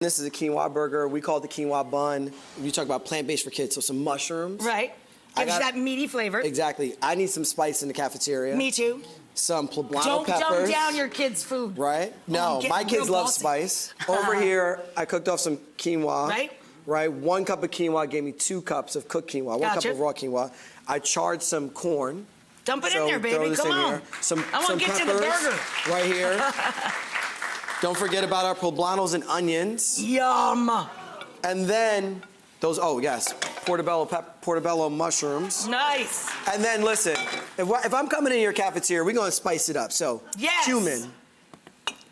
This is a quinoa burger. We call it the quinoa bun. You talk about plant-based for kids, so some mushrooms. Right. Gives you that meaty flavor. Exactly. I need some spice in the cafeteria. Me too. Some poblano Don't peppers. dumb down your kids' food. Right? No, my kids love spice. Over here, I cooked off some quinoa. Right. Right? 1 cup of quinoa gave me 2 cups of cooked quinoa. 1 cup of raw quinoa. I charred some corn. Dump it in there, baby. Come on. Here. Some I want to get to the burger. Right here. Don't forget about our poblanos and onions. Yum. And then those, oh yes, portobello mushrooms. Nice. And then listen, if I'm coming in your cafeteria, we're gonna spice it up. So yes. Cumin.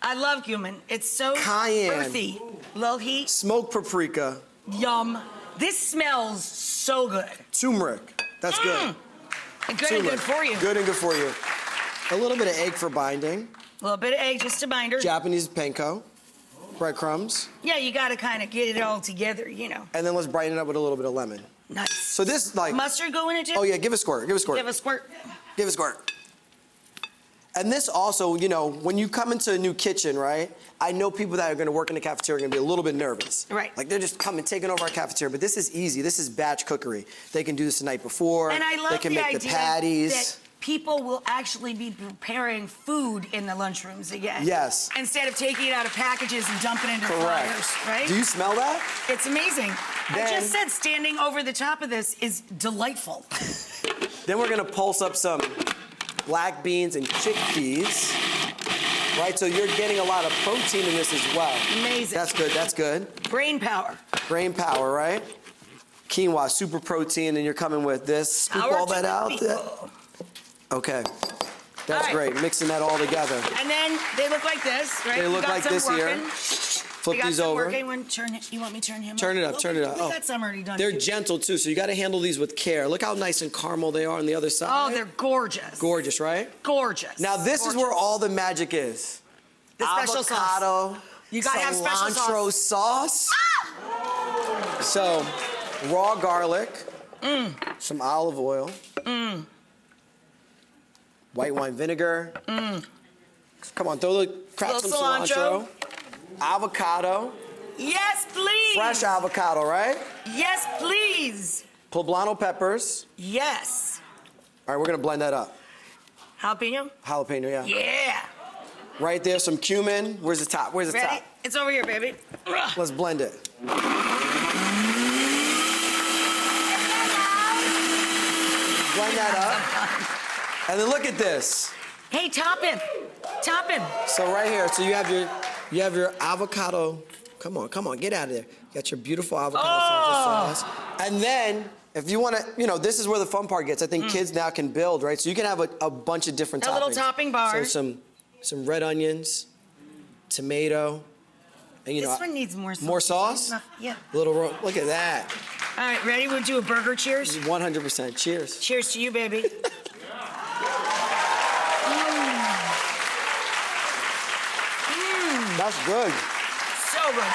I love cumin. It's so cayenne. earthy. Low heat. Smoked paprika. Yum. This smells so good. Turmeric. That's good. And good and good for you. Good and good for you. A little bit of egg for binding. A little bit of egg, just a binder. Japanese panko. Breadcrumbs. Yeah, you gotta kind of get it all together, you know. And then let's brighten it up with a little bit of lemon. Nice. So this, like... Mustard go in it too? Oh yeah, give a squirt, give a squirt. Give a squirt. Give a squirt. And this also, you know, when you come into a new kitchen, right? I know people that are gonna work in the cafeteria are gonna be a little bit nervous. Right. Like they're just coming, taking over our cafeteria, but this is easy. This is batch cookery. They can do this the night before. And I love they can the make idea the patties. that people will actually be preparing food in the lunchrooms again. Yes. Instead of taking it out of packages and dumping it into fryers, right? Do you smell that? It's amazing. Then, I just said standing over the top of this is delightful. Then we're gonna pulse up some black beans and chickpeas. Right, so you're getting a lot of protein in this as well. Amazing. That's good, that's good. Brain power. Brain power, right? Quinoa, super protein, and you're coming with this. Scoop Power all that out there. Okay, that's great. Mixing that all together. And then they look like this, right? They look like this here. Flip these over. You want me to turn him up? Turn it up, turn it up. We got some already done. They're gentle too, so you got to handle these with care. Look how nice and caramel they are on the other side. Oh, they're gorgeous. Gorgeous, right? Gorgeous. Now this is where all the magic is. The special avocado, sauce. You gotta have special cilantro sauce. Ah! So, raw garlic, some olive oil, white wine vinegar. Come on, crack some cilantro. Avocado. Yes, please. Fresh avocado, right? Yes, please. Poblano peppers. Yes. All right, we're gonna blend that up. Jalapeno? Jalapeno, yeah. Yeah. Right there, some cumin. Where's the top? Where's the Ready? top? It's over here, baby. Let's blend it. Blend that up. And then look at this. Hey, top him. Top him. So right here, so you have your avocado. Come on, get out of there. You got your beautiful avocado sauce. And then, if you want to, you know, this is where the fun part gets. I think kids now can build, right? So you can have a bunch of different toppings. A little topping bar. So some red onions, tomato, and you know. This one needs more sauce. More sauce? Yeah. Look at that. All right, ready? We'll do a burger cheers. 100%. Cheers. Cheers to you, baby. That's good. So good.